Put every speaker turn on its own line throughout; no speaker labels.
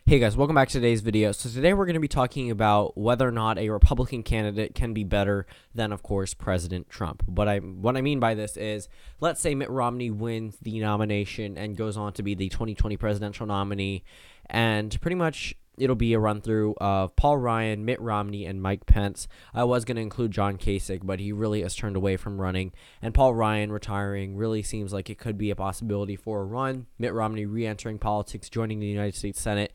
Hey guys, welcome back to today's video. So today we're going to be talking about whether or not a Republican candidate can be better than, of course, President Trump. What I mean by this is, let's say Mitt Romney wins the nomination and goes on to be the 2020 presidential nominee, and pretty much it'll be a run-through of Paul Ryan, Mitt Romney, and Mike Pence. I was going to include John Kasich, but he really has turned away from running. And Paul Ryan retiring really seems like it could be a possibility for a run. Mitt Romney re-entering politics, joining the United States Senate.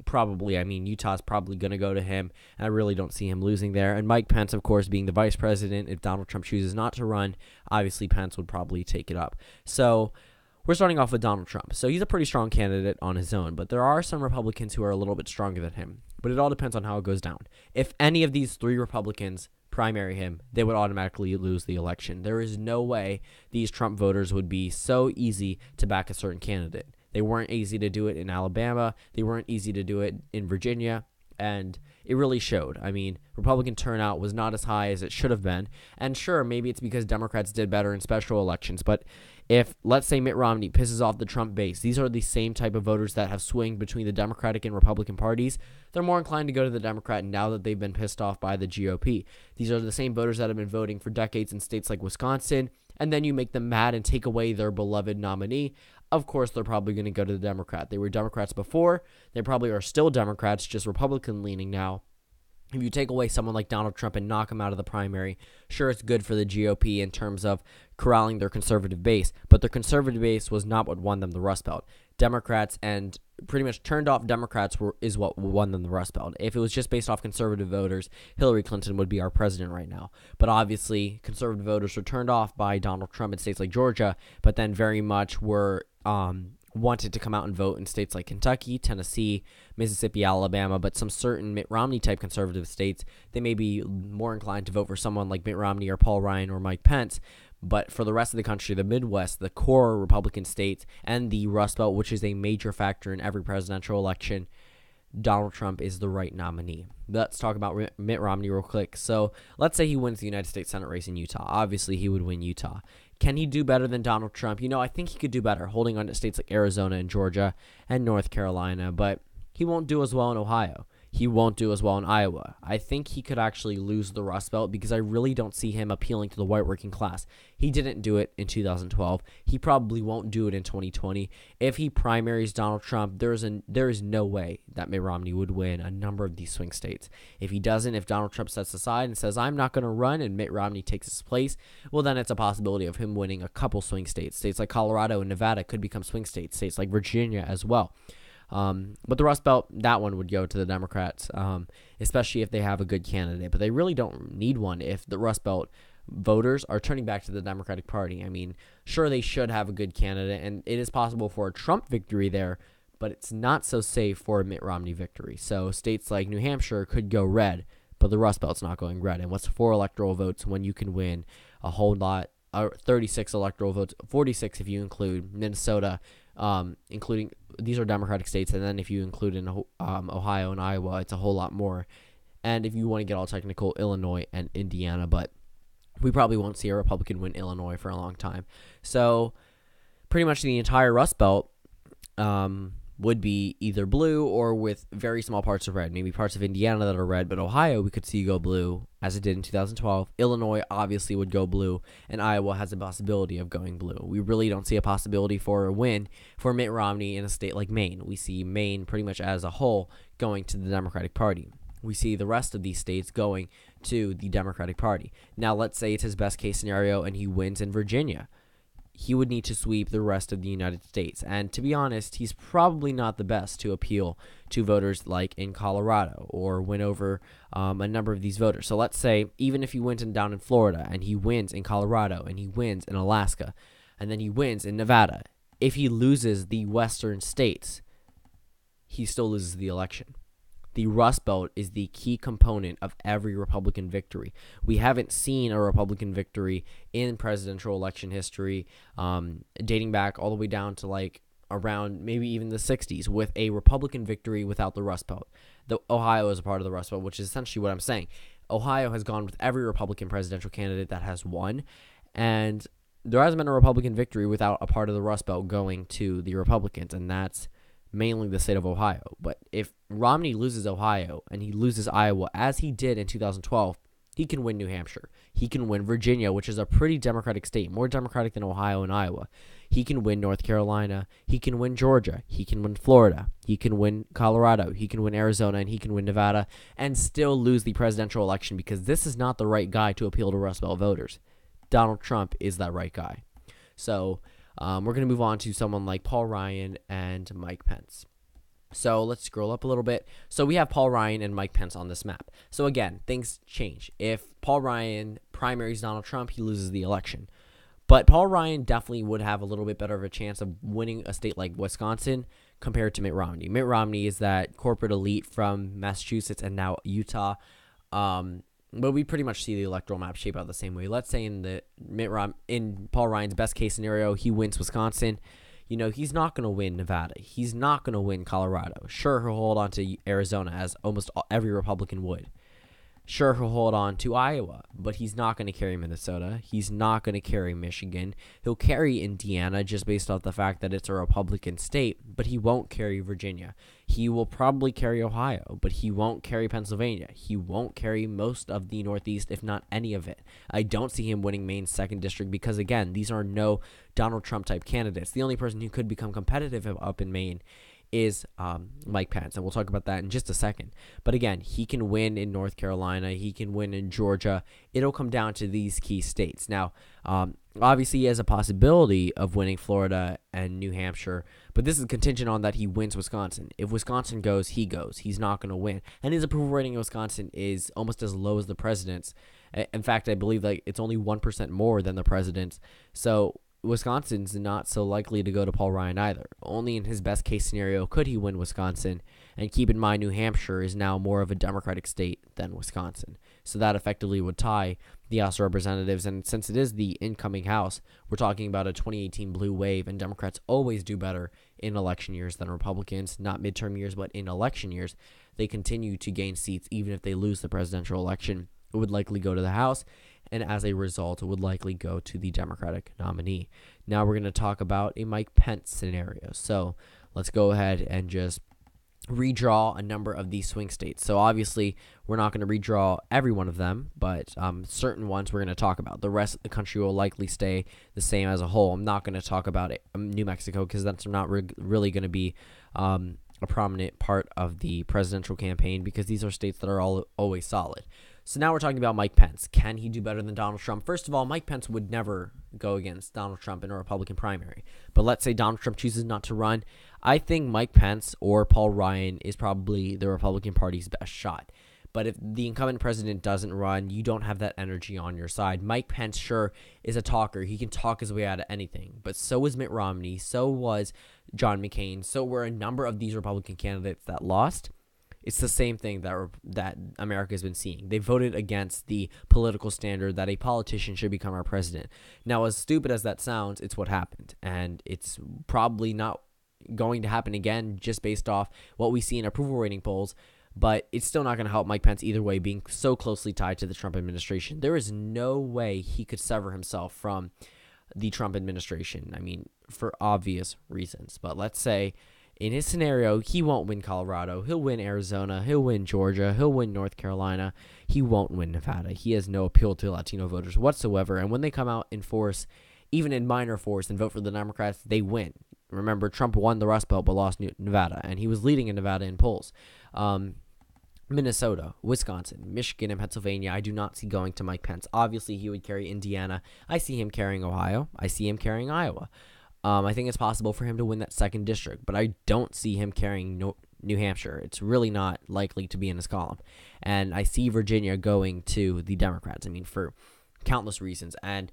Probably, Utah's probably going to go to him, and I really don't see him losing there. And Mike Pence, of course, being the vice president, if Donald Trump chooses not to run, obviously Pence would probably take it up. So we're starting off with Donald Trump. So he's a pretty strong candidate on his own, but there are some Republicans who are a little bit stronger than him. But it all depends on how it goes down. If any of these three Republicans primary him, they would automatically lose the election. There is no way these Trump voters would be so easy to back a certain candidate. They weren't easy to do it in Alabama. They weren't easy to do it in Virginia. And it really showed. Republican turnout was not as high as it should have been. And sure, maybe it's because Democrats did better in special elections. But if, let's say, Mitt Romney pisses off the Trump base, these are the same type of voters that have swung between the Democratic and Republican parties. They're more inclined to go to the Democrat now that they've been pissed off by the GOP. These are the same voters that have been voting for decades in states like Wisconsin. And then you make them mad and take away their beloved nominee. Of course, they're probably going to go to the Democrat. They were Democrats before. They probably are still Democrats, just Republican-leaning now. If you take away someone like Donald Trump and knock him out of the primary, sure, it's good for the GOP in terms of corralling their conservative base, but their conservative base was not what won them the Rust Belt. Democrats and pretty much turned off Democrats is what won them the Rust Belt. If it was just based off conservative voters, Hillary Clinton would be our president right now. But obviously, conservative voters were turned off by Donald Trump in states like Georgia, but then very much were wanted to come out and vote in states like Kentucky, Tennessee, Mississippi, Alabama, but some certain Mitt Romney-type conservative states, they may be more inclined to vote for someone like Mitt Romney or Paul Ryan or Mike Pence. But for the rest of the country, the Midwest, the core Republican states, and the Rust Belt, which is a major factor in every presidential election, Donald Trump is the right nominee. Let's talk about Mitt Romney real quick. So let's say he wins the United States Senate race in Utah. Obviously, he would win Utah. Can he do better than Donald Trump? I think he could do better, holding on to states like Arizona and Georgia and North Carolina, but he won't do as well in Ohio. He won't do as well in Iowa. I think he could actually lose the Rust Belt because I really don't see him appealing to the white working class. He didn't do it in 2012. He probably won't do it in 2020. If he primaries Donald Trump, there is no way that Mitt Romney would win a number of these swing states. If he doesn't, if Donald Trump sets aside and says, I'm not going to run, and Mitt Romney takes his place, well, then it's a possibility of him winning a couple swing states. States like Colorado and Nevada could become swing states. States like Virginia as well. But the Rust Belt, that one would go to the Democrats, especially if they have a good candidate. But they really don't need one if the Rust Belt voters are turning back to the Democratic Party. Sure, they should have a good candidate, and it is possible for a Trump victory there, but it's not so safe for a Mitt Romney victory. So states like New Hampshire could go red, but the Rust Belt's not going red. And what's 4 electoral votes when you can win a whole lot, 36 electoral votes, 46 if you include Minnesota, including these are Democratic states, and then if you include in Ohio and Iowa, it's a whole lot more. And if you want to get all technical, Illinois and Indiana, but we probably won't see a Republican win Illinois for a long time. So pretty much the entire Rust Belt would be either blue or with very small parts of red, maybe parts of Indiana that are red, but Ohio we could see go blue as it did in 2012. Illinois obviously would go blue, and Iowa has a possibility of going blue. We really don't see a possibility for a win for Mitt Romney in a state like Maine. We see Maine pretty much as a whole going to the Democratic Party. We see the rest of these states going to the Democratic Party. Now let's say it's his best case scenario and he wins in Virginia. He would need to sweep the rest of the United States. And to be honest, he's probably not the best to appeal to voters like in Colorado or win over a number of these voters. So let's say even if he wins down in Florida and he wins in Colorado and he wins in Alaska and then he wins in Nevada, if he loses the western states, he still loses the election. The Rust Belt is the key component of every Republican victory. We haven't seen a Republican victory in presidential election history dating back all the way down to around maybe even the 60s with a Republican victory without the Rust Belt. Ohio is a part of the Rust Belt, which is essentially what I'm saying. Ohio has gone with every Republican presidential candidate that has won, and there hasn't been a Republican victory without a part of the Rust Belt going to the Republicans, and that's mainly the state of Ohio. But if Romney loses Ohio and he loses Iowa, as he did in 2012, he can win New Hampshire. He can win Virginia, which is a pretty Democratic state, more Democratic than Ohio and Iowa. He can win North Carolina. He can win Georgia. He can win Florida. He can win Colorado. He can win Arizona, and he can win Nevada and still lose the presidential election, because this is not the right guy to appeal to Rust Belt voters. Donald Trump is that right guy. So we're going to move on to someone like Paul Ryan and Mike Pence. So let's scroll up a little bit. So we have Paul Ryan and Mike Pence on this map. So again, things change. If Paul Ryan primaries Donald Trump, he loses the election. But Paul Ryan definitely would have a little bit better of a chance of winning a state like Wisconsin compared to Mitt Romney. Mitt Romney is that corporate elite from Massachusetts and now Utah. But we pretty much see the electoral map shape out the same way. Let's say in Paul Ryan's best case scenario, he wins Wisconsin. He's not going to win Nevada. He's not going to win Colorado. Sure, he'll hold on to Arizona, as almost every Republican would. Sure, he'll hold on to Iowa, but he's not going to carry Minnesota. He's not going to carry Michigan. He'll carry Indiana just based off the fact that it's a Republican state, but he won't carry Virginia. He will probably carry Ohio, but he won't carry Pennsylvania. He won't carry most of the Northeast, if not any of it. I don't see him winning Maine's 2nd District because, again, these are no Donald Trump-type candidates. The only person who could become competitive up in Maine is Mike Pence, and we'll talk about that in just a second. But again, he can win in North Carolina. He can win in Georgia. It'll come down to these key states. Now, obviously, he has a possibility of winning Florida and New Hampshire, but this is contingent on that he wins Wisconsin. If Wisconsin goes, he goes. He's not going to win. And his approval rating in Wisconsin is almost as low as the president's. In fact, I believe it's only 1% more than the president's. So Wisconsin's not so likely to go to Paul Ryan either. Only in his best case scenario could he win Wisconsin. And keep in mind, New Hampshire is now more of a Democratic state than Wisconsin. So that effectively would tie the House of Representatives. And since it is the incoming House, we're talking about a 2018 blue wave. And Democrats always do better in election years than Republicans. Not midterm years, but in election years. They continue to gain seats even if they lose the presidential election. It would likely go to the House, and as a result, it would likely go to the Democratic nominee. Now we're going to talk about a Mike Pence scenario. So let's go ahead and just redraw a number of these swing states. So obviously, we're not going to redraw every one of them, but certain ones we're going to talk about. The rest of the country will likely stay the same as a whole. I'm not going to talk about New Mexico because that's not really going to be a prominent part of the presidential campaign, because these are states that are always solid. So now we're talking about Mike Pence. Can he do better than Donald Trump? First of all, Mike Pence would never go against Donald Trump in a Republican primary. But let's say Donald Trump chooses not to run. I think Mike Pence or Paul Ryan is probably the Republican Party's best shot. But if the incumbent president doesn't run, you don't have that energy on your side. Mike Pence, sure, is a talker. He can talk his way out of anything. But so was Mitt Romney. So was John McCain. So were a number of these Republican candidates that lost. It's the same thing that America has been seeing. They voted against the political standard that a politician should become our president. Now, as stupid as that sounds, it's what happened. And it's probably not going to happen again just based off what we see in approval rating polls. But it's still not going to help Mike Pence either way, being so closely tied to the Trump administration. There is no way he could sever himself from the Trump administration. I mean, for obvious reasons. But let's say in his scenario, he won't win Colorado. He'll win Arizona. He'll win Georgia. He'll win North Carolina. He won't win Nevada. He has no appeal to Latino voters whatsoever. And when they come out in force, even in minor force, and vote for the Democrats, they win. Remember, Trump won the Rust Belt but lost Nevada, and he was leading in Nevada in polls. Minnesota, Wisconsin, Michigan, and Pennsylvania, I do not see going to Mike Pence. Obviously, he would carry Indiana. I see him carrying Ohio. I see him carrying Iowa. I think it's possible for him to win that 2nd district, but I don't see him carrying New Hampshire. It's really not likely to be in his column. And I see Virginia going to the Democrats, for countless reasons. And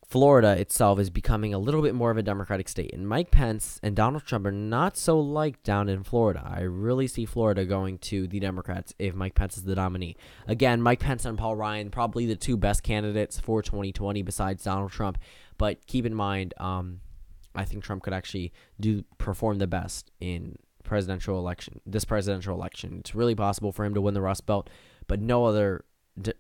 Florida itself is becoming a little bit more of a Democratic state. And Mike Pence and Donald Trump are not so liked down in Florida. I really see Florida going to the Democrats if Mike Pence is the nominee. Again, Mike Pence and Paul Ryan, probably the two best candidates for 2020 besides Donald Trump. But keep in mind, I think Trump could actually perform the best in this presidential election. It's really possible for him to win the Rust Belt, but no other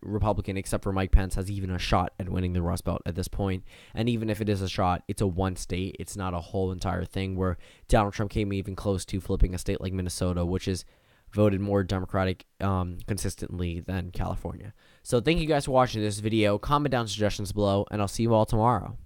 Republican, except for Mike Pence, has even a shot at winning the Rust Belt at this point. And even if it is a shot, it's a one state. It's not a whole entire thing where Donald Trump came even close to flipping a state like Minnesota, which is voted more Democratic consistently than California. So thank you guys for watching this video. Comment down suggestions below, and I'll see you all tomorrow.